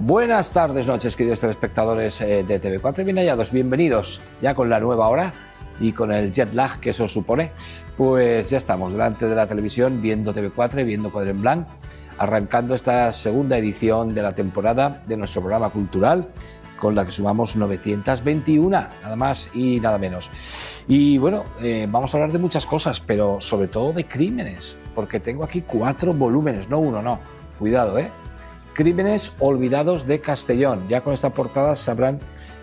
Buenas tardes, noches, queridos telespectadores de TV4 bien hallados. Bienvenidos ya con la nueva hora y con el jet lag que eso supone. Pues ya estamos delante de la televisión viendo TV4 y viendo Quadre en Blanc, arrancando esta segunda edición de la temporada de nuestro programa cultural, con la que sumamos 921, nada más y nada menos. Y bueno, vamos a hablar de muchas cosas, pero sobre todo de crímenes, porque tengo aquí 4 volúmenes, no uno, no. Cuidado, Crímenes olvidados de Castellón. Ya con esta portada sabrán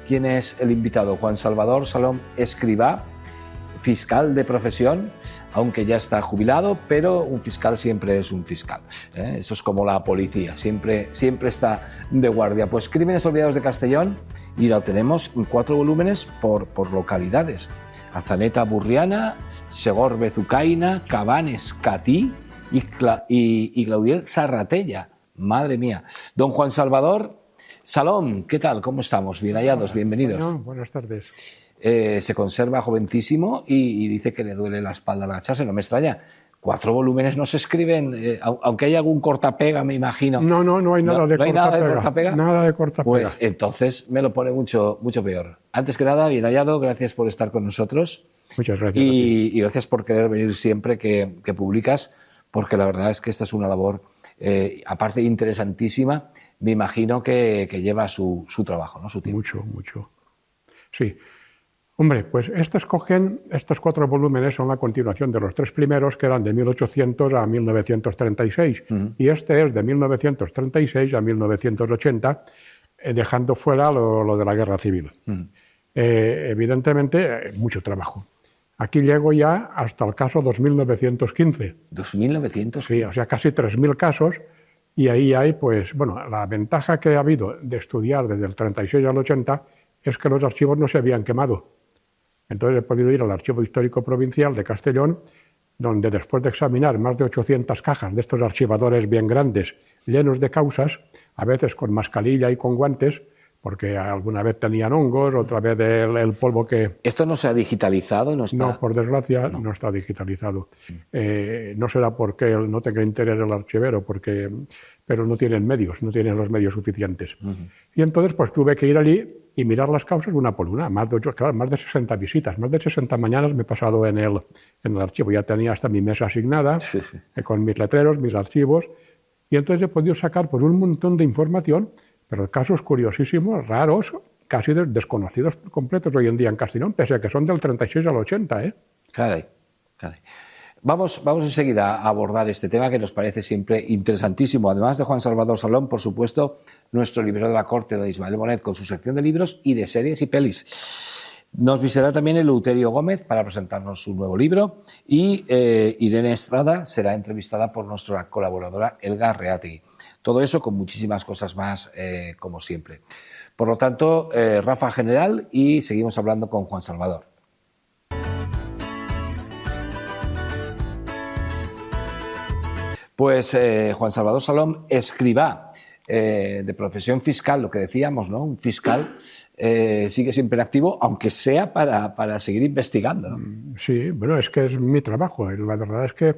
quién es el invitado. Juan Salvador Salom Escrivá, fiscal de profesión, aunque ya está jubilado, pero un fiscal siempre es un fiscal. Esto es como la policía, siempre está de guardia. Pues Crímenes olvidados de Castellón, y lo tenemos en 4 volúmenes por localidades. Azaneta Burriana, Segor Bezucaina, Cabanes Catí y Claudiel Sarratella. Madre mía. Don Juan Salvador Salom, ¿qué tal? ¿Cómo estamos? Bien hallados, bienvenidos. Bueno, buenas tardes. Se conserva jovencísimo y dice que le duele la espalda al agacharse, no me extraña. 4 volúmenes no se escriben, aunque hay algún cortapega, me imagino. No hay nada de cortapega. Nada de cortapega. Pues entonces me lo pone mucho peor. Antes que nada, bien hallado, gracias por estar con nosotros. Muchas gracias. Y gracias por querer venir siempre que publicas, porque la verdad es que esta es una labor, aparte interesantísima, me imagino que lleva su trabajo, ¿no? Su tiempo. Mucho. Sí. Hombre, pues estos 4 volúmenes son la continuación de los 3 primeros, que eran de 1800 a 1936, y este es de 1936 a 1980, dejando fuera lo de la Guerra Civil. Evidentemente, mucho trabajo. Aquí llego ya hasta el caso 2915. ¿2915? Sí, o sea, casi 3.000 casos, y ahí hay, pues, bueno, la ventaja que ha habido de estudiar desde el 36 al 80 es que los archivos no se habían quemado. Entonces he podido ir al Archivo Histórico Provincial de Castellón, donde después de examinar más de 800 cajas de estos archivadores bien grandes, llenos de causas, a veces con mascarilla y con guantes, porque alguna vez tenían hongos, otra vez el polvo que... ¿Esto no se ha digitalizado? No, por desgracia no está digitalizado. No será porque no tenga interés el archivero, pero no tienen los medios suficientes. Y entonces pues tuve que ir allí y mirar las causas una por una. Más de 60 visitas, más de 60 mañanas me he pasado en el archivo. Ya tenía hasta mi mesa asignada, con mis letreros, mis archivos, y entonces he podido sacar por un montón de información, pero casos curiosísimos, raros, casi desconocidos completos hoy en día en Castellón, pese a que son del 36 al 80. Caray. Vamos enseguida a abordar este tema que nos parece siempre interesantísimo. Además de Juan Salvador Salom, por supuesto, nuestro librero de la corte, don Ismael Bonet, con su sección de libros y de series y pelis. Nos visitará también Eleuterio Gómez para presentarnos su nuevo libro, y Irene Estrada será entrevistada por nuestra colaboradora Elga Reategui. Todo eso con muchísimas cosas más, como siempre. Por lo tanto, Rafa General, y seguimos hablando con Juan Salvador. Pues Juan Salvador Salom Escrivá, de profesión fiscal, lo que decíamos, ¿no? Un fiscal sigue siempre activo, aunque sea para seguir investigando, ¿no? Sí, bueno, es que es mi trabajo. La verdad es que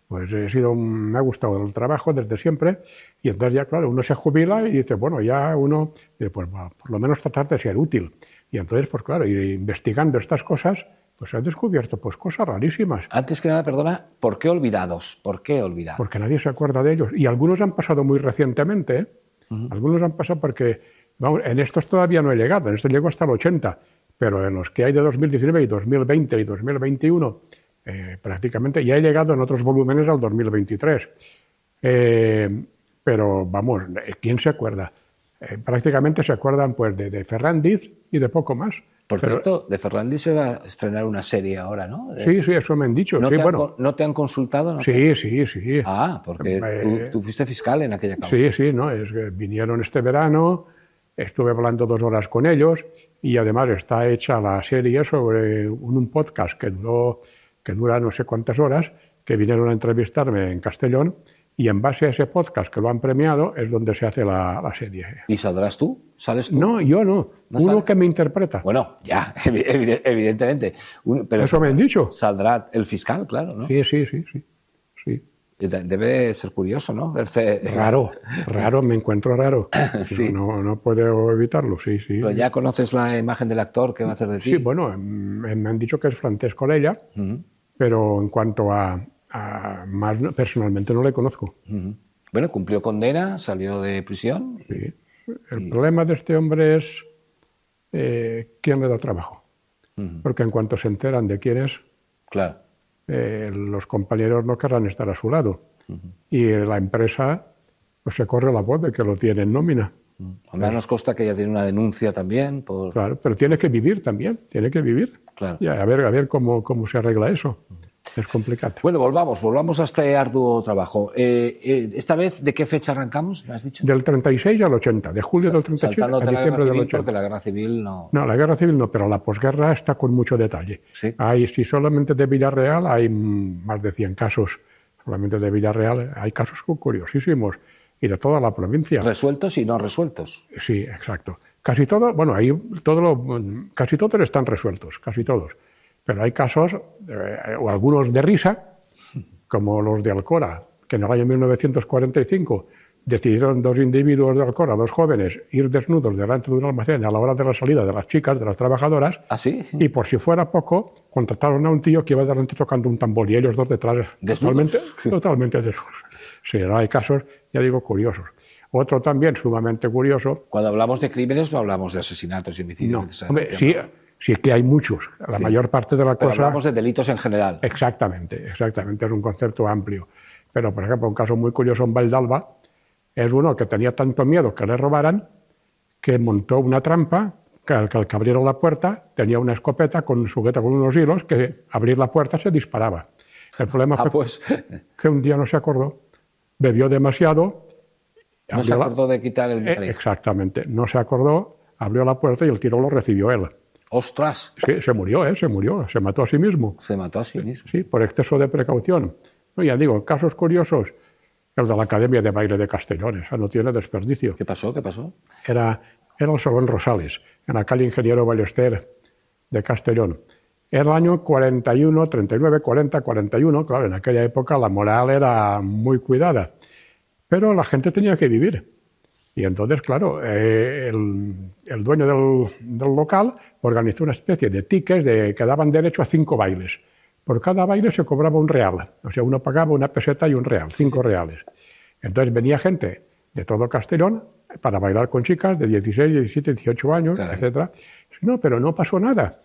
pues me ha gustado el trabajo desde siempre, y entonces ya, claro, uno se jubila y dice, bueno, ya uno, pues por lo menos tratar de ser útil. Y entonces, pues claro, investigando estas cosas, pues se han descubierto pues cosas rarísimas. Antes que nada, perdona, ¿por qué olvidados? Porque nadie se acuerda de ellos. Y algunos han pasado muy recientemente, Algunos han pasado porque, vamos, en estos todavía no he llegado, en este llego hasta el 80, pero en los que hay de 2019 y 2020 y 2021, prácticamente ya he llegado en otros volúmenes al 2023. Pero, vamos, ¿quién se acuerda? Prácticamente se acuerdan pues de Ferrandiz y de poco más. Por cierto, de Ferrandiz se va a estrenar una serie ahora, ¿no? Sí, eso me han dicho. ¿No te han consultado? ¿No? Sí. Ah, porque tú fuiste fiscal en aquella causa. Sí, no, es que vinieron este verano, estuve hablando 2 horas con ellos, y además está hecha la serie sobre un podcast que dura no sé cuántas horas, que vinieron a entrevistarme en Castellón, y en base a ese podcast que lo han premiado es donde se hace la serie. ¿Y saldrás tú? ¿Sales tú? No, yo no. Uno que me interpreta. Bueno, ya, evidentemente. Pero eso me han dicho. Saldrá el fiscal, claro, ¿no? Sí. Debe ser curioso, ¿no? Verte... Raro, me encuentro raro. Sí. No puedo evitarlo, sí. Pero ya conoces la imagen del actor que va a hacer de ti. Sí, bueno, me han dicho que es Francesco Lella, pero en cuanto a más personalmente no le conozco. Bueno, cumplió condena, salió de prisión. Sí. El problema de este hombre es quién le da trabajo. Porque en cuanto se enteran de quién es, claro, los compañeros no querrán estar a su lado. Y la empresa pues, se corre la voz de que lo tiene en nómina. A mí nos consta que ella tiene una denuncia también. Claro, pero tiene que vivir también, tiene que vivir. Claro. Y a ver cómo se arregla eso. Es complicado. Bueno, volvamos a este arduo trabajo. Esta vez, ¿de qué fecha arrancamos? ¿Me has dicho? Del 36 al 80, de julio del 36 a diciembre del 80. Porque la guerra civil no... No, la guerra civil no, pero la posguerra está con mucho detalle. ¿Sí? Si solamente de Villarreal hay más de 100 casos, solamente de Villarreal hay casos curiosísimos, y de toda la provincia. ¿Resueltos y no resueltos? Sí, exacto. Casi todo, bueno, casi todos están resueltos, casi todos. Pero hay casos, o algunos de risa, como los de Alcora, que en el año 1945 decidieron dos individuos de Alcora, dos jóvenes, ir desnudos delante de un almacén a la hora de la salida de las chicas, de las trabajadoras, ¿Ah, sí? Y por si fuera poco, contrataron a un tío que iba delante tocando un tambor y ellos dos detrás, totalmente desnudos. Sí, no hay casos, ya digo, curiosos. Otro también sumamente curioso. Cuando hablamos de crímenes no hablamos de asesinatos y homicidios. No, hombre, sí que hay muchos. La mayor parte de la Pero cosa... hablamos de delitos en general. Exactamente. Es un concepto amplio. Pero, por ejemplo, un caso muy curioso en Valldalba es uno que tenía tanto miedo que le robaran que montó una trampa que al que abrieron la puerta tenía una escopeta sujeta con unos hilos que abrir la puerta se disparaba. El problema fue que un día no se acordó, bebió demasiado. No se acordó de quitar el mecanismo. Exactamente. No se acordó, abrió la puerta y el tiro lo recibió él. ¡Ostras! Sí, se murió, se mató a sí mismo. Se mató a sí mismo. Sí, por exceso de precaución. No, ya digo, casos curiosos. El de la Academia de Baile de Castellón, esa no tiene desperdicio. ¿Qué pasó? Era el Salón Rosales, en la calle Ingeniero Ballester de Castellón. Era el año 41, 39, 40, 41. Claro, en aquella época la moral era muy cuidada. Pero la gente tenía que vivir. Y entonces, claro, el dueño del local organizó una especie de tickets que daban derecho a 5 bailes. Por cada baile se cobraba un real. O sea, uno pagaba una peseta y un real, 5 reales. Entonces venía gente de todo Castellón para bailar con chicas de 16, 17, 18 años, etc. No, pero no pasó nada.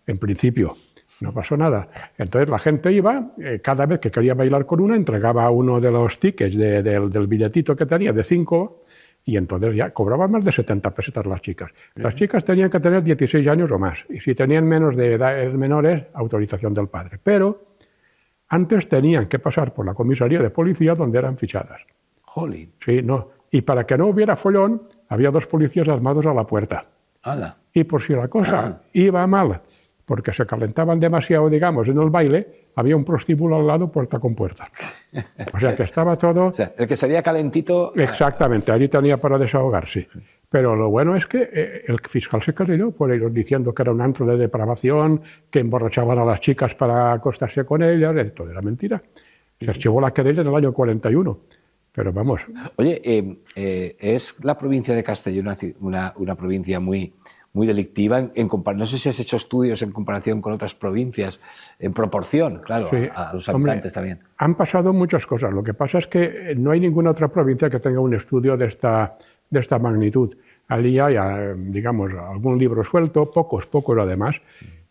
En principio, no pasó nada. Entonces la gente iba, cada vez que quería bailar con una, entregaba uno de los tickets del billetito que tenía de 5, y entonces ya cobraban más de 70 pesetas las chicas. Las chicas tenían que tener 16 años o más, y si tenían menos de edad menores, autorización del padre. Pero antes tenían que pasar por la comisaría de policía donde eran fichadas. Jolín. Sí, no. Y para que no hubiera follón, había 2 policías armados a la puerta. ¡Hala! Y por si la cosa iba mal, porque se calentaban demasiado, digamos, en el baile, había un prostíbulo al lado, puerta con puerta. O sea, que estaba todo... O sea, el que sería calentito... Exactamente, allí tenía para desahogarse. Pero lo bueno es que el fiscal se querelló por ellos, diciendo que era un antro de depravación, que emborrachaban a las chicas para acostarse con ellas, todo era mentira. Se archivó la querella en el año 41. Pero vamos... Oye, es la provincia de Castellón una provincia muy delictiva. No sé si has hecho estudios en comparación con otras provincias, en proporción, claro, sí, a los habitantes también. Han pasado muchas cosas. Lo que pasa es que no hay ninguna otra provincia que tenga un estudio de esta magnitud. Allí hay, digamos, algún libro suelto, pocos además.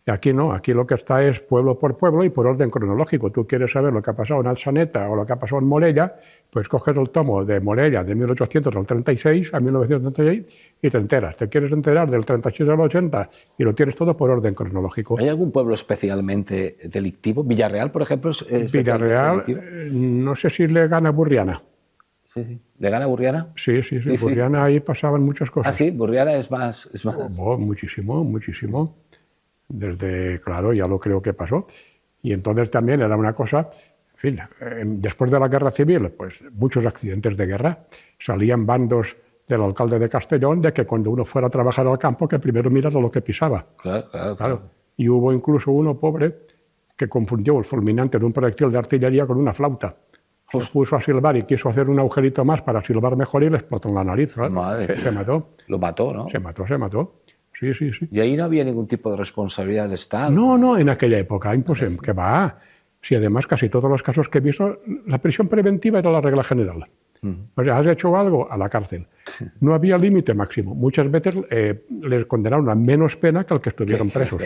Y aquí no, aquí lo que está es pueblo por pueblo y por orden cronológico. Tú quieres saber lo que ha pasado en Alsaneta o lo que ha pasado en Morella, pues coges el tomo de Morella de 1800 al 36 a 1936 y te enteras. Te quieres enterar del 36 al 80 y lo tienes todo por orden cronológico. ¿Hay algún pueblo especialmente delictivo? ¿Villarreal, por ejemplo? Villarreal, no sé si le gana Burriana. Sí. ¿Le gana Burriana? Sí. Burriana, ahí pasaban muchas cosas. Ah, sí, Burriana es más... Muchísimo. Claro, ya lo creo que pasó. Y entonces también era una cosa, en fin, después de la guerra civil, pues muchos accidentes de guerra. Salían bandos del alcalde de Castellón de que cuando uno fuera a trabajar al campo, que primero mirara lo que pisaba. Claro. Y hubo incluso uno pobre que confundió el fulminante de un proyectil de artillería con una flauta. Se puso a silbar y quiso hacer un agujerito más para silbar mejor y le explotó en la nariz. Se mató. Lo mató, ¿no? Se mató. Sí. ¿Y ahí no había ningún tipo de responsabilidad del Estado? No, en aquella época, imposible. ¿Qué va? Si además casi todos los casos que he visto, la prisión preventiva era la regla general. O sea, has hecho algo, a la cárcel. No había límite máximo. Muchas veces les condenaron a menos pena que al que estuvieron presos,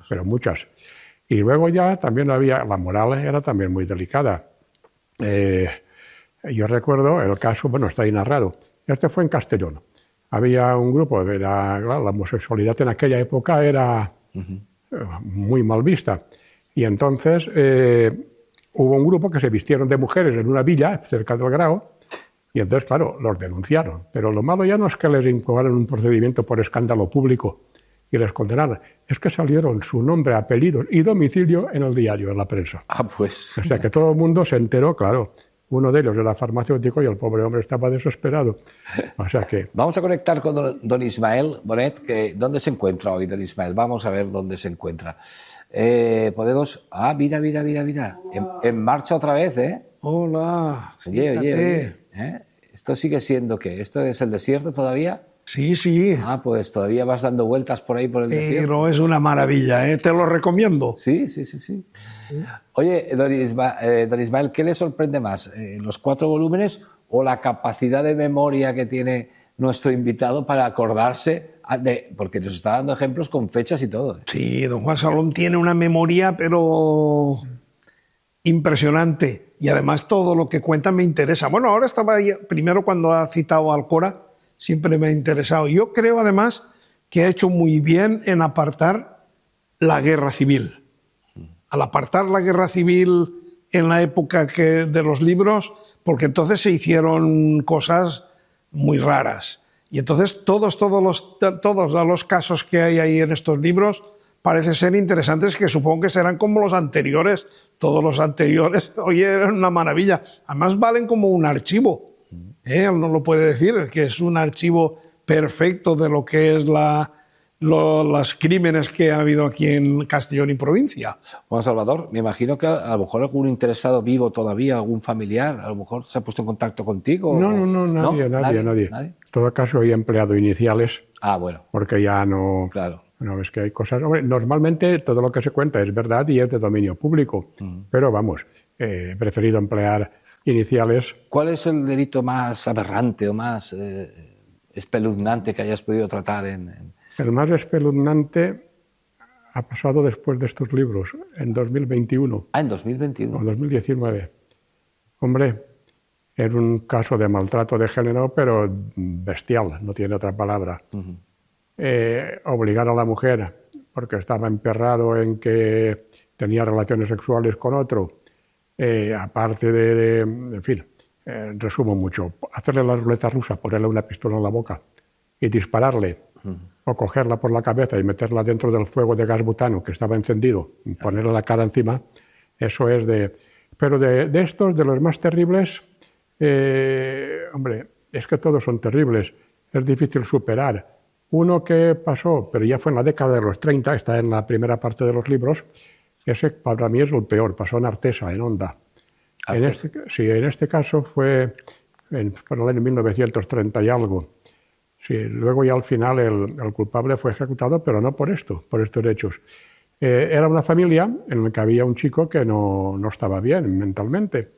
pero muchas. Y luego ya también había, la moral era también muy delicada. Yo recuerdo el caso, bueno, está ahí narrado. Este fue en Castellón. Había un grupo, claro, la homosexualidad en aquella época era muy mal vista. Y entonces hubo un grupo que se vistieron de mujeres en una villa cerca del Grao. Y entonces, claro, los denunciaron. Pero lo malo ya no es que les incoaran un procedimiento por escándalo público y les condenaran, es que salieron su nombre, apellidos y domicilio en el diario, en la prensa. Pues. O sea que todo el mundo se enteró, claro. Uno de ellos era farmacéutico y el pobre hombre estaba desesperado. O sea que... Vamos a conectar con don Ismael Bonet, que ¿dónde se encuentra hoy don Ismael? Vamos a ver dónde se encuentra. Podemos... mira. En marcha otra vez, ¿eh? Hola. Oye. ¿Esto sigue siendo qué? ¿Esto es el desierto todavía? Sí. Pues todavía vas dando vueltas por ahí por el desierto. Pero es una maravilla, ¿eh? Te lo recomiendo. Sí. Oye, don Ismael, ¿qué le sorprende más? ¿Los 4 volúmenes o la capacidad de memoria que tiene nuestro invitado para acordarse? Porque nos está dando ejemplos con fechas y todo. Sí, don Juan Salom tiene una memoria, pero impresionante. Y además todo lo que cuenta me interesa. Bueno, ahora estaba ahí, primero cuando ha citado a Alcora, siempre me ha interesado. Yo creo además que ha hecho muy bien en apartar la guerra civil. Al apartar la guerra civil en la época de los libros, porque entonces se hicieron cosas muy raras. Y entonces todos los casos que hay ahí en estos libros parece ser interesantes, que supongo que serán como los anteriores. Todos los anteriores, oye, eran una maravilla. Además valen como un archivo. Él no lo puede decir, que es un archivo perfecto de lo que es los crímenes que ha habido aquí en Castellón y provincia. Juan Salvador, me imagino que a lo mejor algún interesado vivo todavía, algún familiar, a lo mejor se ha puesto en contacto contigo. No, nadie. En todo caso, hay empleado iniciales. Bueno. Porque ya no... Claro. No, ves que hay cosas... Hombre, normalmente todo lo que se cuenta es verdad y es de dominio público. Pero vamos, he preferido emplear iniciales. ¿Cuál es el delito más aberrante o más espeluznante que hayas podido tratar en...? El más espeluznante ha pasado después de estos libros, en 2021. En 2021. O 2019. Hombre, era un caso de maltrato de género, pero bestial, no tiene otra palabra. Obligar a la mujer, porque estaba emperrado en que tenía relaciones sexuales con otro, aparte en fin, resumo mucho, hacerle la ruleta rusa, ponerle una pistola en la boca y dispararle, o cogerla por la cabeza y meterla dentro del fuego de gas butano que estaba encendido, y ponerle la cara encima, eso es de... Pero de estos, de los más terribles, hombre, es que todos son terribles, es difícil superar. Uno que pasó, pero ya fue en la década de los 30, está en la primera parte de los libros, ese para mí es el peor, pasó en Artesa, en Onda. En este caso fue por el año 1930 y algo. Sí, luego ya al final el culpable fue ejecutado, pero no por esto, por estos hechos. Era una familia en la que había un chico que no estaba bien mentalmente.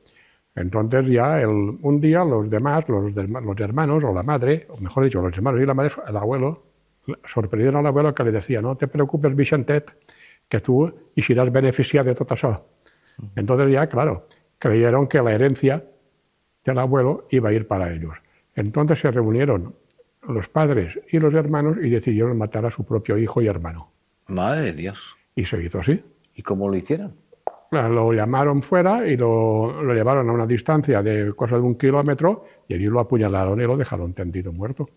Entonces ya un día los demás, los hermanos o la madre, o mejor dicho, los hermanos y la madre, el abuelo, sorprendieron al abuelo que le decía, no te preocupes, Vicentet, que tú serás beneficiado de todo eso. Entonces ya, claro, creyeron que la herencia del abuelo iba a ir para ellos. Entonces se reunieron los padres y los hermanos y decidieron matar a su propio hijo y hermano. Madre de Dios. Y se hizo así. ¿Y cómo lo hicieron? Lo llamaron fuera y lo llevaron a una distancia de cosa de 1 kilómetro y allí lo apuñalaron y lo dejaron tendido muerto.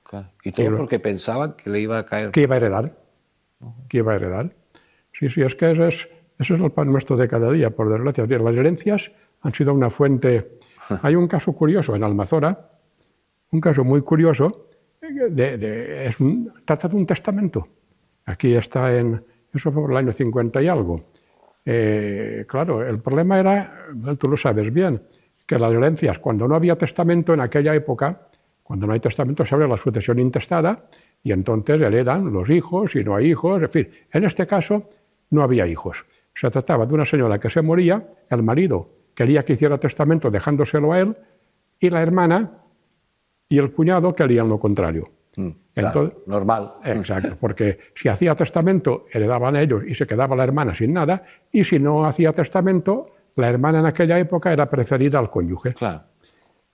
Claro. Y todo porque pensaban que le iba a caer... Que iba a heredar. Que iba a heredar. Sí, es que eso es el pan nuestro de cada día, por desgracia. Las herencias han sido una fuente... Hay un caso curioso en Almazora, un caso muy curioso, trata de un testamento. Aquí está eso fue por el año 50 y algo. Claro, el problema era, tú lo sabes bien, que las herencias, cuando no había testamento en aquella época, cuando no hay testamento se abre la sucesión intestada y entonces heredan los hijos y no hay hijos, en fin, en este caso no había hijos. Se trataba de una señora que se moría, el marido quería que hiciera testamento dejándoselo a él y la hermana y el cuñado querían lo contrario. Claro, entonces, normal. Exacto, porque si hacía testamento heredaban ellos y se quedaba la hermana sin nada, y si no hacía testamento, la hermana en aquella época era preferida al cónyuge. Claro.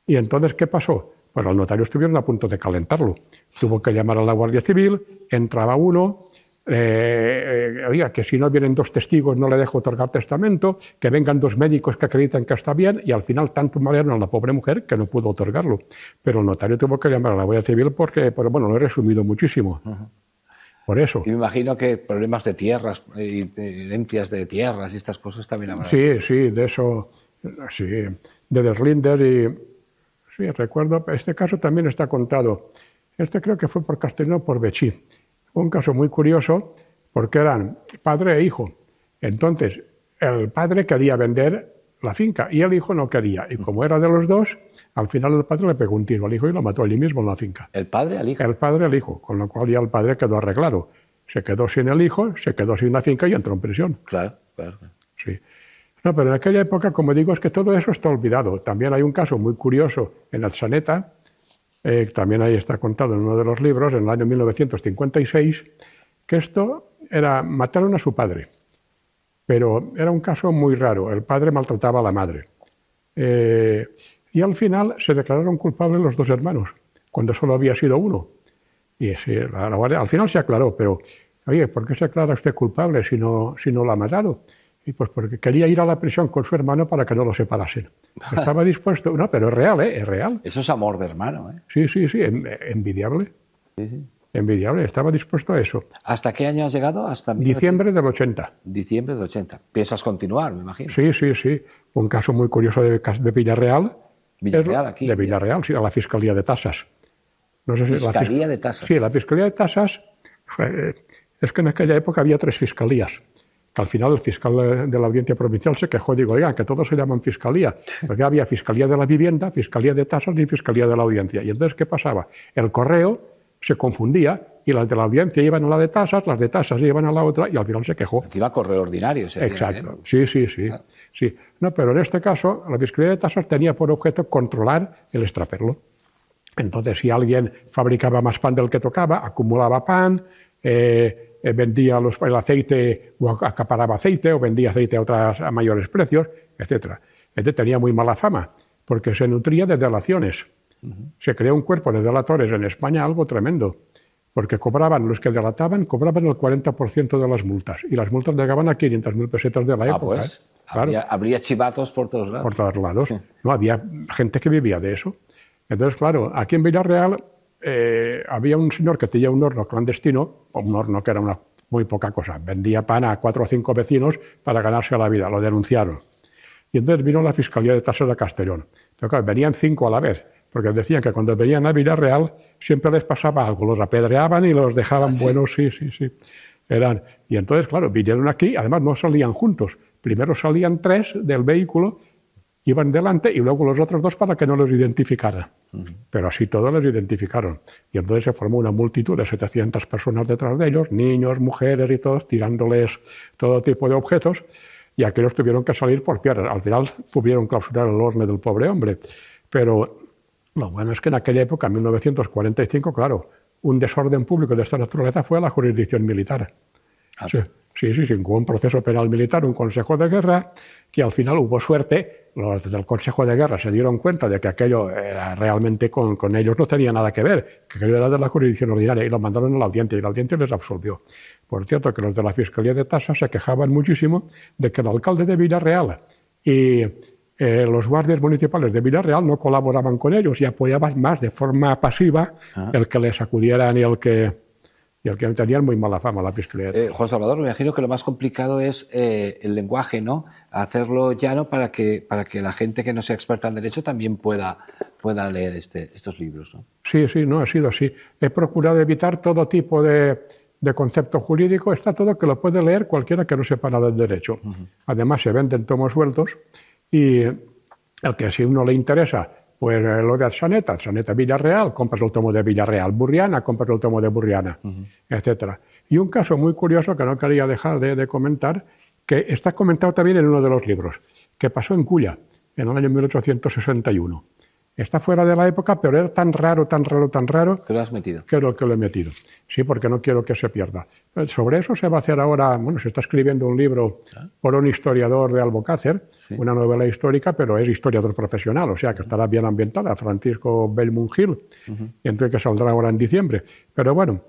¿Y entonces qué pasó? Pues los notarios estuvieron a punto de calentarlo. Tuvo que llamar a la Guardia Civil, entraba uno, oiga, que si no vienen 2 testigos no le dejo otorgar testamento, que vengan 2 médicos que acreditan que está bien, y al final tanto marearon a la pobre mujer que no pudo otorgarlo. Pero el notario tuvo que llamar a la Guardia Civil porque, pero bueno, lo he resumido muchísimo. Por eso. Y me imagino que problemas de tierras, herencias de tierras y estas cosas también habrá. Sí, de eso, sí, de Deslinder y... Sí, recuerdo, este caso también está contado. Este creo que fue por Castellano por Bechí. Un caso muy curioso porque eran padre e hijo. Entonces, el padre quería vender la finca y el hijo no quería. Y como era de los dos, al final el padre le pegó un tiro al hijo y lo mató allí mismo en la finca. ¿El padre al hijo? El padre al hijo, con lo cual ya el padre quedó arreglado. Se quedó sin el hijo, se quedó sin la finca y entró en prisión. Claro. Sí. No, pero en aquella época, como digo, es que todo eso está olvidado. También hay un caso muy curioso en Atzeneta, también ahí está contado en uno de los libros, en el año 1956, que esto era, mataron a su padre, pero era un caso muy raro. El padre maltrataba a la madre. Y al final se declararon culpables los 2 hermanos, cuando solo había sido uno. Y la guardia, al final se aclaró, pero, oye, ¿por qué se aclara usted culpable si no lo ha matado? Y pues porque quería ir a la prisión con su hermano para que no lo separasen. Estaba dispuesto, no, pero es real, es real. Eso es amor de hermano, ¿eh? Sí, envidiable. Sí. Envidiable, estaba dispuesto a eso. ¿Hasta qué año has llegado? Hasta Diciembre del 80. Diciembre del 80. ¿Piensas continuar, me imagino? Sí. Un caso muy curioso de Villarreal. Villarreal, aquí. De Villarreal, sí, a la Fiscalía de Tasas. No sé si ¿Fiscalía de Tasas? Sí, la Fiscalía de Tasas. Es que en aquella época había 3 fiscalías. Que al final el fiscal de la Audiencia Provincial se quejó, digo, oigan, que todos se llaman fiscalía, porque había Fiscalía de la Vivienda, Fiscalía de Tasas y Fiscalía de la Audiencia. Y entonces, ¿qué pasaba? El correo se confundía y las de la Audiencia iban a la de Tasas, las de Tasas iban a la otra y al final se quejó. Encima correo ordinario. Exacto, sí. No, pero en este caso, la Fiscalía de Tasas tenía por objeto controlar el extraperlo. Entonces, si alguien fabricaba más pan del que tocaba, acumulaba pan, vendía el aceite o acaparaba aceite o vendía aceite a mayores precios, etc. Este tenía muy mala fama porque se nutría de delaciones. Se creó un cuerpo de delatores en España, algo tremendo, porque los que delataban cobraban el 40% de las multas y las multas llegaban a 500.000 pesetas de la época. Pues claro. habría chivatos por todos lados. Por todos lados. No, había gente que vivía de eso. Entonces, claro, aquí en Villarreal había un señor que tenía un horno clandestino, un horno que era muy poca cosa, vendía pan a 4 o 5 vecinos para ganarse la vida, lo denunciaron. Y entonces vino la Fiscalía de Tasas de Castellón. Pero claro, venían 5 a la vez, porque decían que cuando venían a Villarreal siempre les pasaba algo, los apedreaban y los dejaban buenos, sí. Y entonces, claro, vinieron aquí, además no salían juntos, primero salían 3 del vehículo, iban delante y luego los otros 2 para que no los identificaran. Pero así todos los identificaron. Y entonces se formó una multitud de 700 personas detrás de ellos, niños, mujeres y todos, tirándoles todo tipo de objetos, y aquellos tuvieron que salir por piedras. Al final pudieron clausurar el horno del pobre hombre. Pero lo bueno es que en aquella época, en 1945, claro, un desorden público de esta naturaleza fue a la jurisdicción militar. Sí, hubo un proceso penal militar, un consejo de guerra, que al final hubo suerte. Los del consejo de guerra se dieron cuenta de que aquello era realmente con ellos no tenía nada que ver, que aquello era de la jurisdicción ordinaria y lo mandaron a la audiencia y la audiencia les absolvió. Por cierto, que los de la Fiscalía de Tasas se quejaban muchísimo de que el alcalde de Villarreal y los guardias municipales de Villarreal no colaboraban con ellos y apoyaban más de forma pasiva el que les acudieran y el que tenían muy mala fama, la Fiscalía. Juan Salvador, me imagino que lo más complicado es el lenguaje, ¿no? Hacerlo llano para que la gente que no sea experta en derecho también pueda leer estos libros, ¿no? Sí, no, ha sido así. He procurado evitar todo tipo de de concepto jurídico, está todo que lo puede leer cualquiera que no sepa nada del derecho. Además, se venden tomos sueltos y el que si uno le interesa, pues lo de Atxaneta Villarreal, compras el tomo de Villarreal, Burriana, compras el tomo de Burriana, etcétera. Y un caso muy curioso que no quería dejar de comentar, que está comentado también en uno de los libros, que pasó en Culla, en el año 1861. Está fuera de la época, pero era tan raro, ¿Que lo has metido? que lo he metido. Sí, porque no quiero que se pierda. Sobre eso se va a hacer ahora, bueno, se está escribiendo un libro por un historiador de Albocácer, una novela histórica, pero es historiador profesional, o sea que estará bien ambientada, Francisco Bellmunt Gil, y entonces que saldrá ahora en diciembre. Pero bueno,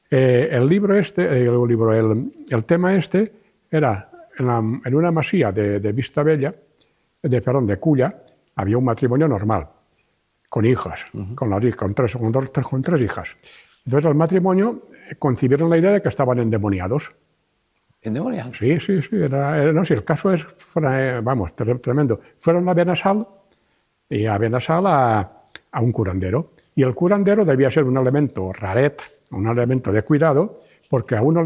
el tema este era en una masía de Vistabella, de Culla, había un matrimonio normal, con hijas, con tres hijas. Entonces el matrimonio concibieron la idea de que estaban endemoniados. ¿Endemoniados? Sí, no, si el caso es, vamos, tremendo. Fueron a Benassal a un curandero. Y el curandero debía ser un elemento raret, un elemento de cuidado, porque a uno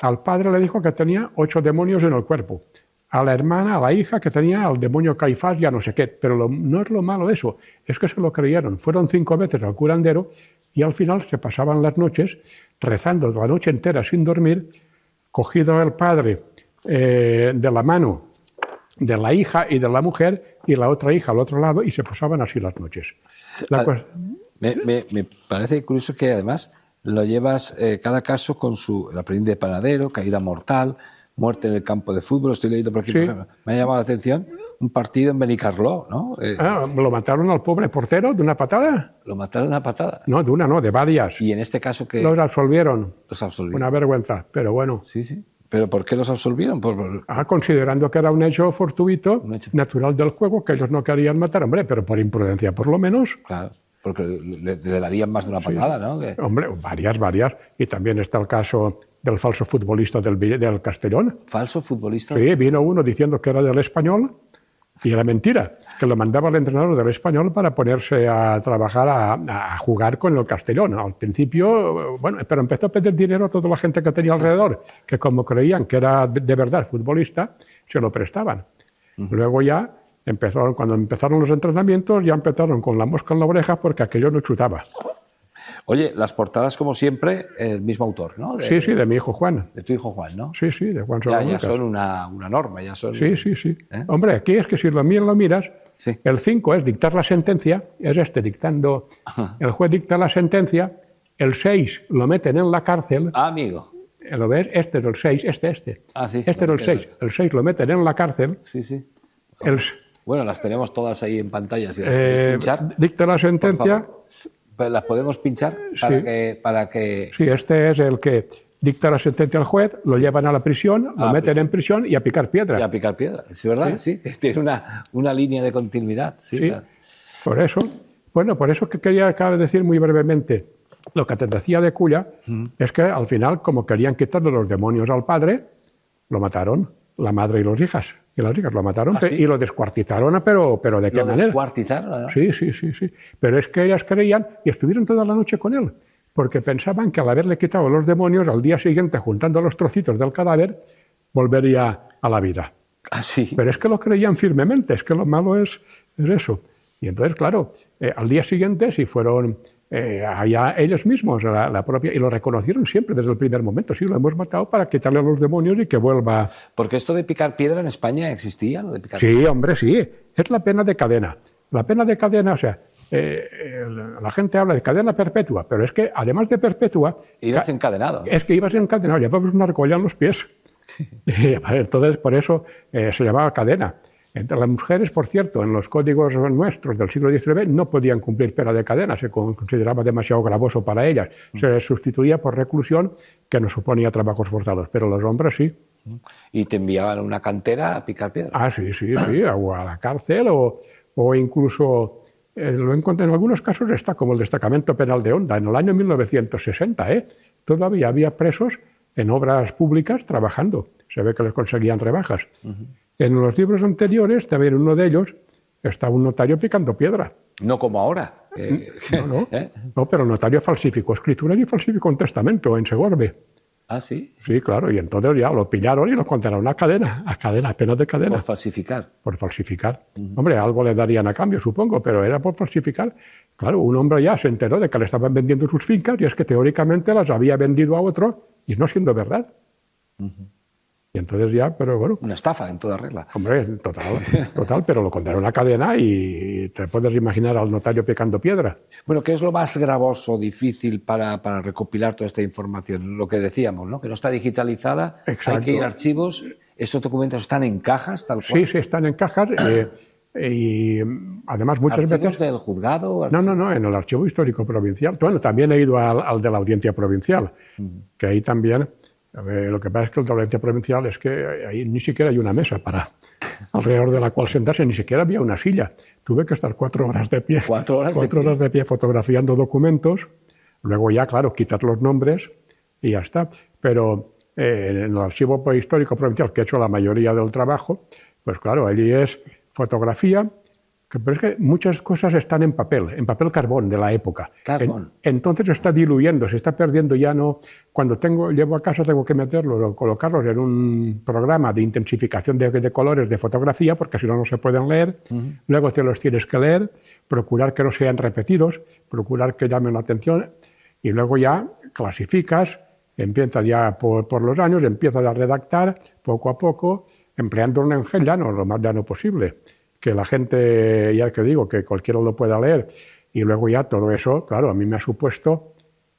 al padre le dijo que tenía 8 demonios en el cuerpo. A la hermana, a la hija, que tenía al demonio Caifás, ya no sé qué. Pero no es lo malo eso, es que se lo creyeron. Fueron 5 veces al curandero y al final se pasaban las noches rezando la noche entera sin dormir, cogido el padre de la mano de la hija y de la mujer y la otra hija al otro lado y se pasaban así las noches. Me parece curioso que además lo llevas cada caso con la aprendiz de panadero, caída mortal, muerte en el campo de fútbol, estoy leyendo por aquí, Sí. por ejemplo. Me ha llamado la atención un partido en Benicarló, ¿no? ¿Lo mataron al pobre portero de una patada? Lo mataron a patada. No, de una no, de varias. Y en este caso que Los absolvieron. los absolvieron. Una vergüenza, pero bueno. Sí. ¿Pero por qué los absolvieron? Considerando que era un hecho fortuito, Un hecho. natural del juego, que ellos no querían matar, hombre, pero por imprudencia por lo menos. Claro, porque le darían más de una patada, ¿no? Hombre, varias. Y también está el caso del falso futbolista del Castellón. ¿Falso futbolista? Sí, vino uno diciendo que era del Español y era mentira, que lo mandaba el entrenador del Español para ponerse a trabajar, a jugar con el Castellón. Al principio, bueno, pero empezó a pedir dinero a toda la gente que tenía alrededor, que como creían que era de verdad futbolista, se lo prestaban. Luego ya cuando empezaron los entrenamientos, ya empezaron con la mosca en la oreja porque aquello no chutaba. Oye, las portadas, como siempre, el mismo autor, ¿no? Sí, de mi hijo Juan. De tu hijo Juan, ¿no? Sí, de Juan Ya Solómicas. son una norma, ya son... Sí. Hombre, aquí es que si lo miras, Sí. el 5 es dictar la sentencia, es dictando, el juez dicta la sentencia, el 6 lo meten en la cárcel, Amigo. ¿lo ves? Este es el 6, este. Ah, sí. Este era el 6, el 6 lo meten en la cárcel, Sí. el, Bueno, las tenemos todas ahí en pantalla. Si las podéis pinchar, dicta la sentencia, pues las podemos pinchar para que... sí, este es el que dicta la sentencia al juez, lo llevan a la prisión, lo meten en prisión y a picar piedra. Y a picar piedra, ¿es verdad? Sí. Tiene una línea de continuidad. Sí. Sí, por eso que quería acabar de decir muy brevemente, lo que te decía de Culla es que al final, como querían quitarle los demonios al padre, lo mataron, la madre y las hijas lo mataron. ¿Ah, sí? Y lo descuartizaron, pero ¿de qué ¿Lo manera? descuartizaron? ¿No? Sí. Pero es que ellas creían y estuvieron toda la noche con él, porque pensaban que al haberle quitado los demonios, al día siguiente, juntando los trocitos del cadáver, volvería a la vida. Ah, sí. Pero es que lo creían firmemente, es que lo malo es eso. Y entonces, claro, al día siguiente, si fueron allá ellos mismos, la propia, y lo reconocieron siempre desde el primer momento, sí, lo hemos matado para quitarle a los demonios y que vuelva. Porque esto de picar piedra en España existía, ¿lo de picar Sí, hombre, sí, es la pena de cadena. La pena de cadena, o sea, la gente habla de cadena perpetua, pero es que además de perpetua... Ibas encadenado, ¿no? Es que ibas encadenado, llevabas una argolla en los pies. Entonces, por eso se llamaba cadena. Entre las mujeres, por cierto, en los códigos nuestros del siglo XIX no podían cumplir pena de cadena, se consideraba demasiado gravoso para ellas. Se les sustituía por reclusión, que no suponía trabajos forzados, pero los hombres sí. Y te enviaban a una cantera a picar piedra. Ah, sí, o a la cárcel o incluso, lo encontré en algunos casos, está como el destacamento penal de Onda, en el año 1960, todavía había presos en obras públicas trabajando. Se ve que les conseguían rebajas. En los libros anteriores, también uno de ellos, está un notario picando piedra. No como ahora. No, pero el notario falsificó escrituras y falsificó un testamento en Segorbe. Ah, ¿sí? Sí, claro, y entonces ya lo pillaron y lo condenaron a cadena, penas de cadena. Por falsificar. Por falsificar. Hombre, algo le darían a cambio, supongo, pero era por falsificar. Claro, un hombre ya se enteró de que le estaban vendiendo sus fincas y es que teóricamente las había vendido a otro y no siendo verdad. Y entonces ya, pero bueno. Una estafa en toda regla. Hombre, total, pero lo condenaron a cadena y te puedes imaginar al notario picando piedra. Bueno, ¿qué es lo más gravoso, difícil para recopilar toda esta información? Lo que decíamos, ¿no? Que no está digitalizada, Exacto. Hay que ir a archivos. ¿Estos documentos están en cajas, tal cual? Sí, están en cajas y además muchas ¿Archivos veces... del juzgado? No, en el Archivo Histórico Provincial. Bueno, también he ido al de la Audiencia Provincial, que ahí también... Lo que pasa es que el de la Audiencia Provincial es que ahí ni siquiera hay una mesa alrededor de la cual sentarse, ni siquiera había una silla. Tuve que estar 4 horas de pie. 4 horas de pie fotografiando documentos. Luego ya, claro, quitar los nombres y ya está. Pero en el Archivo Histórico Provincial, que he hecho la mayoría del trabajo, pues claro, allí es fotografía. Pero es que muchas cosas están en papel carbón de la época. Carbón. Entonces está diluyendo, se está perdiendo ya no... Cuando llevo a casa tengo que meterlos o colocarlos en un programa de intensificación de colores de fotografía, porque si no, no se pueden leer. Luego te los tienes que leer, procurar que no sean repetidos, procurar que llamen la atención y luego ya clasificas, empiezas ya por los años, empiezas a redactar poco a poco, empleando un lenguaje llano, lo más llano posible. Que la gente, ya que digo, que cualquiera lo pueda leer. Y luego ya todo eso, claro, a mí me ha supuesto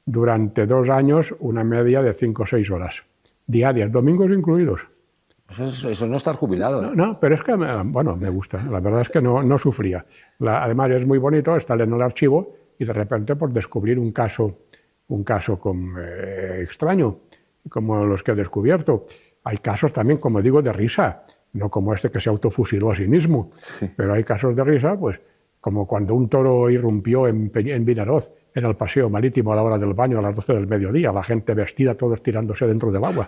durante 2 años una media de 5 o 6 horas diarias, domingos incluidos. Eso no estar jubilado. No, pero es que, bueno, me gusta. La verdad es que no sufría. Además es muy bonito estar en el archivo y de repente pues, descubrir un caso extraño, como los que he descubierto. Hay casos también, como digo, de risa. No como este que se autofusiló a sí mismo, pero hay casos de risa, pues como cuando un toro irrumpió en Vinaroz, en el paseo marítimo a la hora del baño a las 12 del mediodía, la gente vestida, todos tirándose dentro del agua.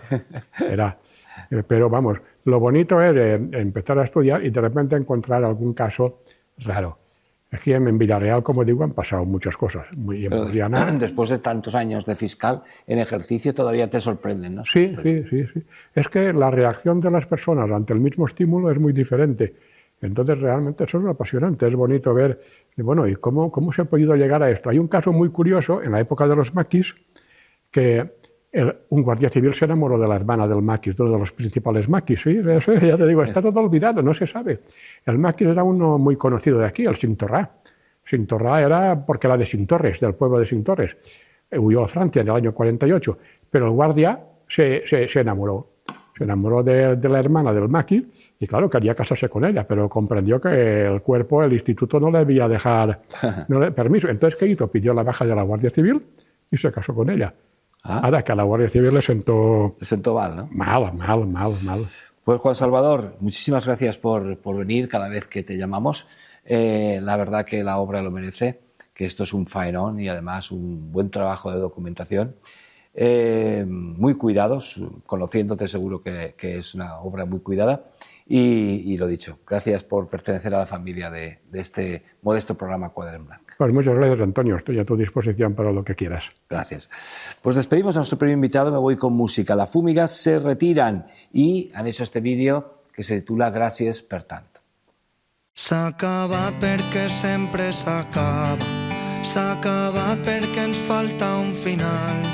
Pero vamos, lo bonito es empezar a estudiar y de repente encontrar algún caso raro. Aquí en Villarreal, como digo, han pasado muchas cosas. Después de tantos años de fiscal en ejercicio, todavía te sorprenden, ¿no? Sí. Es que la reacción de las personas ante el mismo estímulo es muy diferente. Entonces, realmente eso es apasionante. Es bonito ver, bueno, ¿y cómo se ha podido llegar a esto? Hay un caso muy curioso, en la época de los maquis, que un guardia civil se enamoró de la hermana del maquis, de uno de los principales maquis. Sí, ya te digo, está todo olvidado, no se sabe. El maquis era uno muy conocido de aquí, el Cintorrá. Cintorrá era porque era de Cintorres, del pueblo de Cintorres. Huyó a Francia en el año 48, pero el guardia se enamoró. Se enamoró de la hermana del maquis y claro, quería casarse con ella, pero comprendió que el instituto no le debía dejar permiso. Entonces, ¿qué hizo? Pidió la baja de la Guardia Civil y se casó con ella. Ahora que a la Guardia Civil le sentó... Le sentó mal, ¿no? Mal. Pues Juan Salvador, muchísimas gracias por venir cada vez que te llamamos. La verdad que la obra lo merece, que esto es un faenón y además un buen trabajo de documentación. Muy cuidados, conociéndote seguro que es una obra muy cuidada. Y lo dicho, gracias por pertenecer a la familia de este modesto programa Cuadra en Blanc. Pues muchas gracias, Antonio. Estoy a tu disposición para lo que quieras. Gracias. Pues despedimos a nuestro primer invitado. Me voy con música. La Fúmiga se retiran y han hecho este vídeo que se titula Gràcies per tant. S'ha acabat perquè sempre s'acaba. S'ha acabat perquè ens falta un final.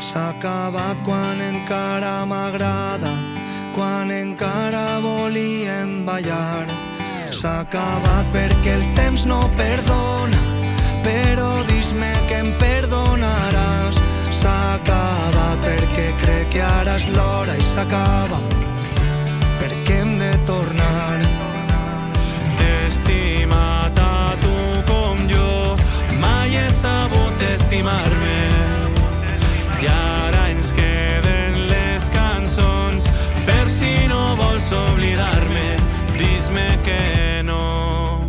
S'ha acabat quan encara m'agrada, quan encara volíem ballar. S'ha acabat perquè el temps no perdona, però dis-me que em perdonaràs. S'ha acabat perquè crec que ara és l'hora i s'acaba perquè hem de tornar. T'he estimat a tu com jo mai he sabut estimar-me. I ara ens queden les cançons per si no vols oblidar-me, dis-me que no.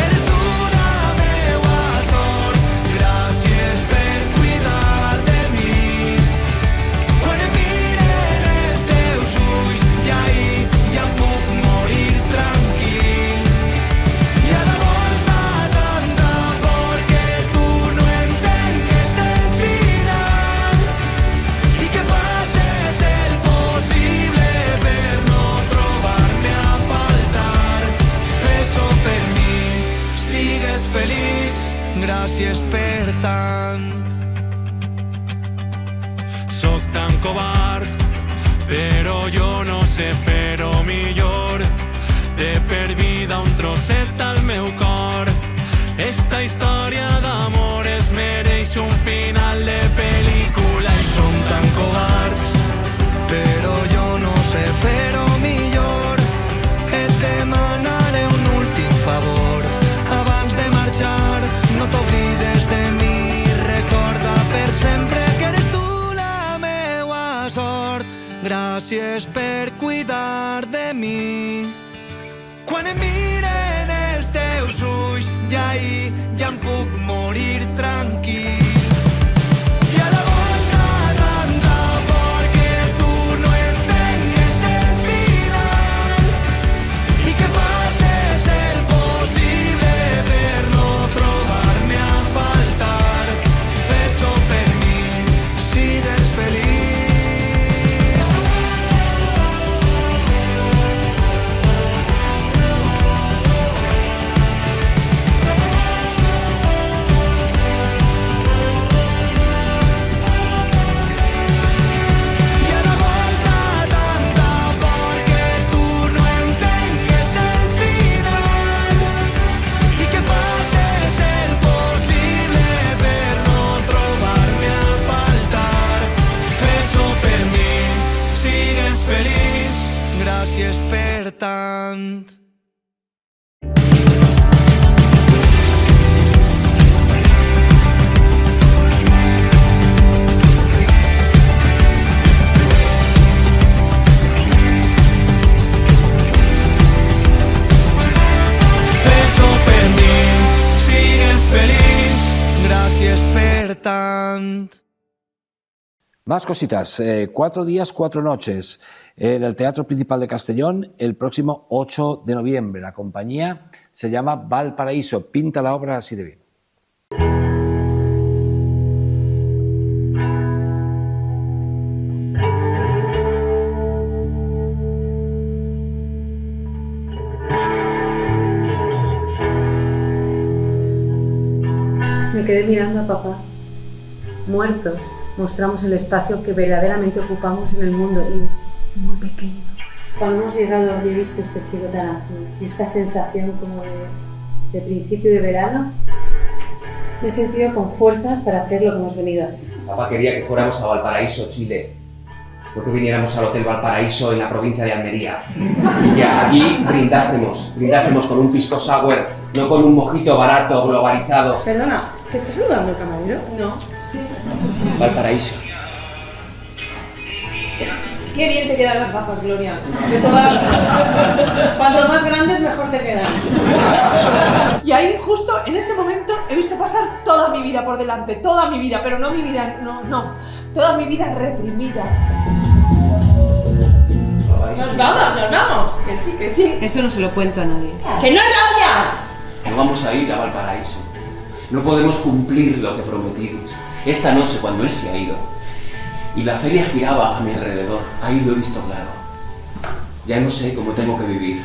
Eres tu la meua sort, gràcies per cuidar de mi. Quan em mires gràcies per tant. Soc tan covard, però jo no sé fer-ho millor. De per vida un trosset al meu cor. Esta història d'amor es mereix un final de pel·lícula. Som tan covards, però jo no sé fer-ho millor. Et demanaré un últim favor. Abans de marxar, no t'oblides de mi. Recorda per sempre que eres tu la meua sort. Gràcies per cuidar de mi. Quan em miren els teus ulls, ja ahir ja em puc morir tranquil. I a la volta tanta por que tu no entengues el final i que facis el possible per no trobar-me a faltar. Fes-ho per mi, sigues feliç. Gràcies per tant. Fes-ho per mi, sigues feliç. Gràcies per tant. Más cositas. 4 días, 4 noches en el Teatro Principal de Castellón el próximo 8 de noviembre. La compañía se llama Valparaíso. Pinta la obra así de bien. Me quedé mirando a papá. Muertos, mostramos el espacio que verdaderamente ocupamos en el mundo y es muy pequeño. Cuando hemos llegado y he visto este cielo tan azul y esta sensación como de principio de verano, me he sentido con fuerzas para hacer lo que hemos venido a hacer. Papá quería que fuéramos a Valparaíso, Chile. No que viniéramos al Hotel Valparaíso en la provincia de Almería. Y que allí brindásemos con un pisco sour, no con un mojito barato, globalizado. Perdona, ¿te estás saludando el camarero? No. Valparaíso. Qué bien te quedan las gafas, Gloria. De todas... Cuanto más grandes, mejor te quedan. Y ahí, justo en ese momento, he visto pasar toda mi vida por delante. Toda mi vida, pero no mi vida, no. Toda mi vida reprimida. Nos vamos. Que sí. Eso no se lo cuento a nadie. ¡Que no es rabia! No vamos a ir a Valparaíso. No podemos cumplir lo que prometimos. Esta noche, cuando él se ha ido, y la feria giraba a mi alrededor, ahí lo he visto claro. Ya no sé cómo tengo que vivir.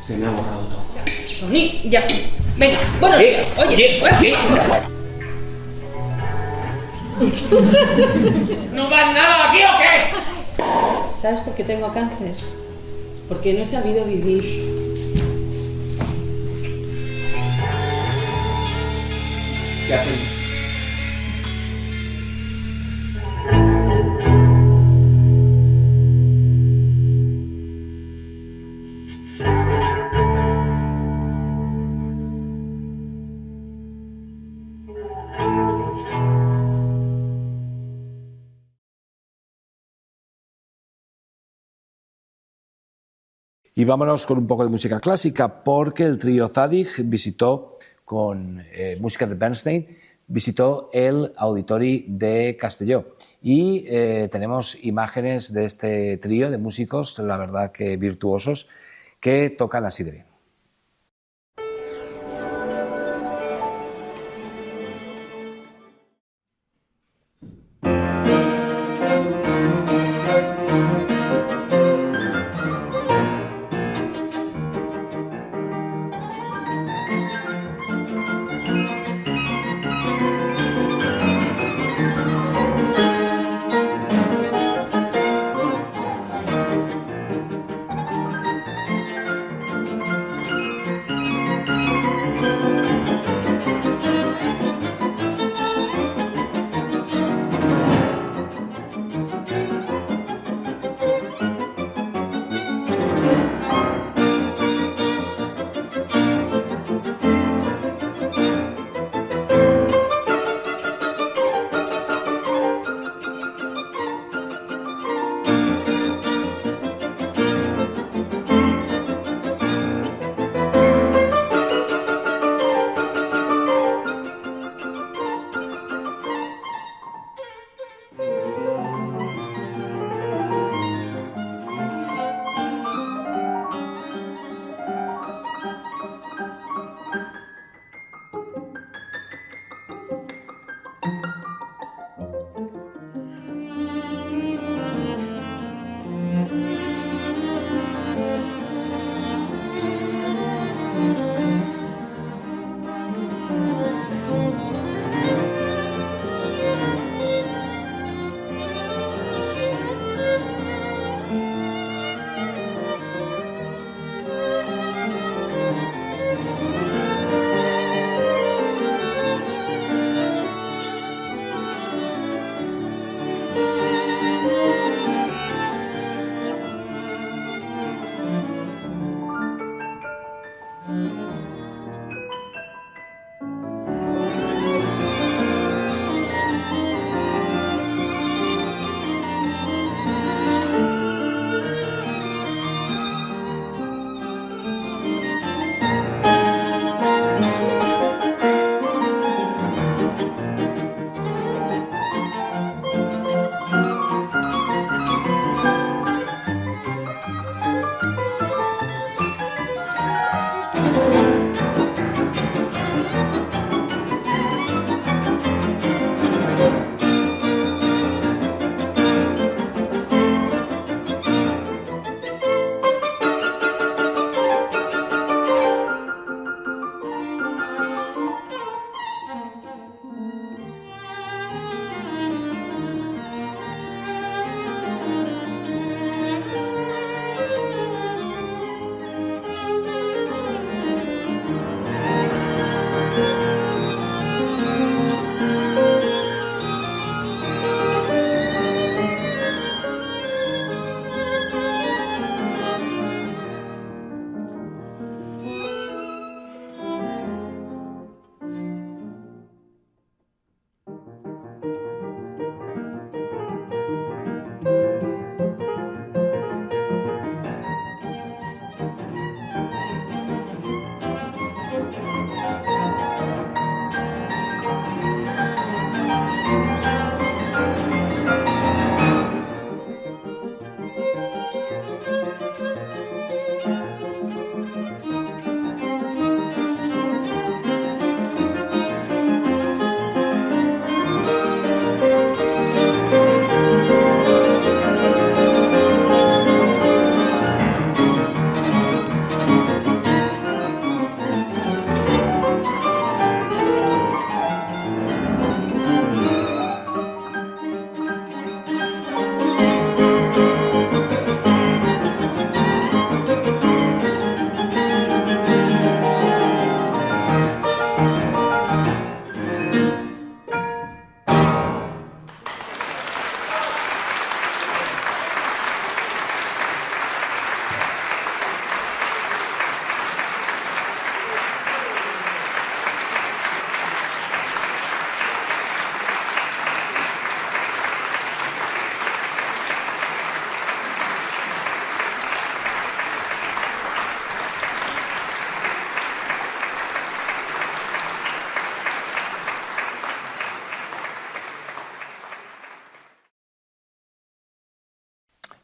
Se me ha borrado todo. Tony, ya. Venga, buenos días. Oye, ¿no vas nada aquí o qué? ¿Sabes por qué tengo cáncer? Porque no he sabido vivir. ¿Qué hacemos? Y vámonos con un poco de música clásica, porque el trío Zadig visitó, con música de Bernstein, visitó el Auditori de Castelló. Y tenemos imágenes de este trío de músicos, la verdad que virtuosos, que tocan así de bien.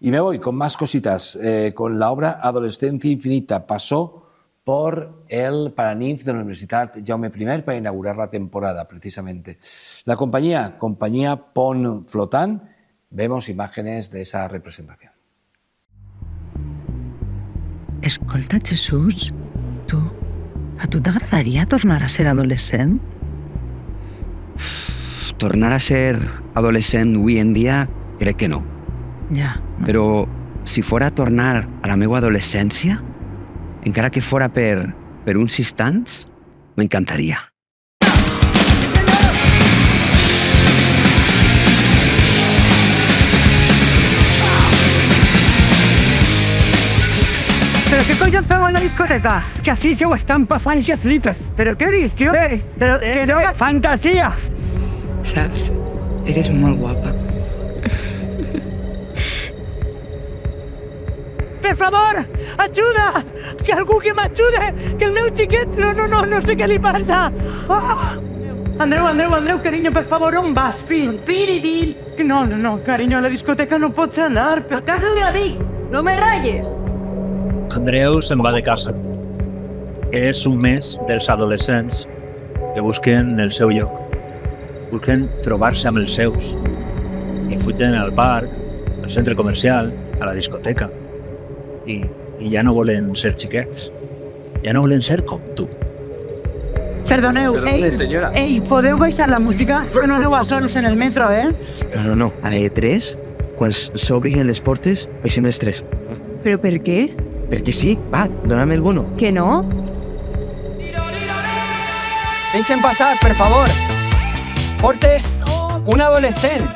Y me voy con más cositas, con la obra Adolescencia Infinita. Pasó por el Paraninf de la Universidad Jaume I para inaugurar la temporada, precisamente. La compañía Pont Flotant, vemos imágenes de esa representación. Escolta, Jesús, a tu t'agradaria tornar a ser adolescent? Tornar a ser adolescent avui en dia, crec que no. Ja. Però si fora a tornar a la meva adolescència, encara que fora per uns instants, m'encantaria. ¿Pero qué coño hacemos en la discoteca? Que así se están pasando los flipes. ¿Pero qué dices, tío? Pero que no, fantasía. Saps? Eres molt guapa. Per favor, ajuda! Que algú que m'ajude! Que el meu xiquet... No sé què li passa! Ah! Andreu, carinyo, per favor, on vas, fill? Firitil! No, carinyo, a la discoteca no pots anar. A casa d'un amic! No me ratlles! Andreu se'n va de casa. És un mes dels adolescents que busquen el seu lloc. Busquen trobar-se amb els seus. I fugen al parc, al centre comercial, a la discoteca. I ja no volen ser xiquets. Ja no volen ser com tu. Perdoneu, ei, podeu baixar la música? Que no aneu a sols en el metro, eh? No. A les 3, quan s'obrin les portes, baixem les 3. Però per què? Perquè sí, va, dona'm el bono. Que no? Deixen passar, per favor. Portes un adolescent.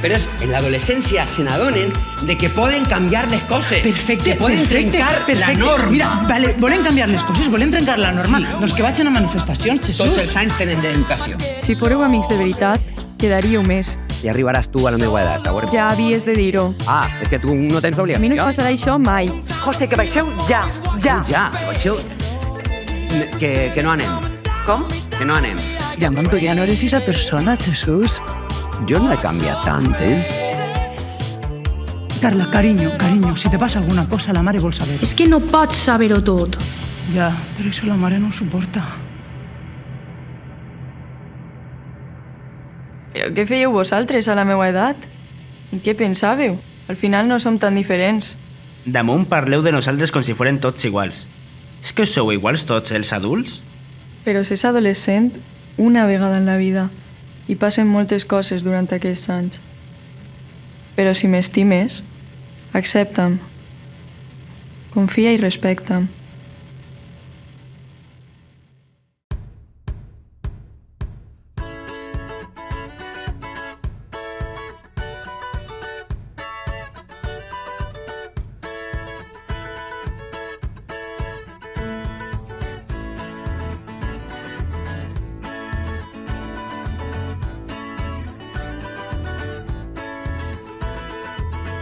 Però en l'adolescència se n'adonen de que poden canviar les coses. Perfecte, que poden trencar la norma. Mira, vale, volen canviar les coses, volen trencar la norma. Sí. Doncs que vagin a manifestacions, Jesús. Tots els anys tenen d'educació. Si fóreu amics de veritat, quedaríeu més. I arribaràs tu a la meva edat. Ja havies de dir-ho. Ah, és que tu no tens obligació. A mi no em passarà això mai. José, que baixeu ja. Ja, que baixeu... Que no anem. Com? Que no anem. Ja, tu ja no eres esa persona, Jesús. Jo no he canviat tant, Carla, carinyo, si te passa alguna cosa, la mare vol saber. És que no pots saber-ho tot. Ja, però això la mare no ho suporta. Però què fèieu vosaltres a la meva edat? I què pensàveu? Al final no som tan diferents. Damunt parleu de nosaltres com si foren tots iguals. És que sou iguals tots els adults? Però s'és adolescent una vegada en la vida i passen moltes coses durant aquests anys. Però si m'estimes, accepta'm, confia i respecta'm.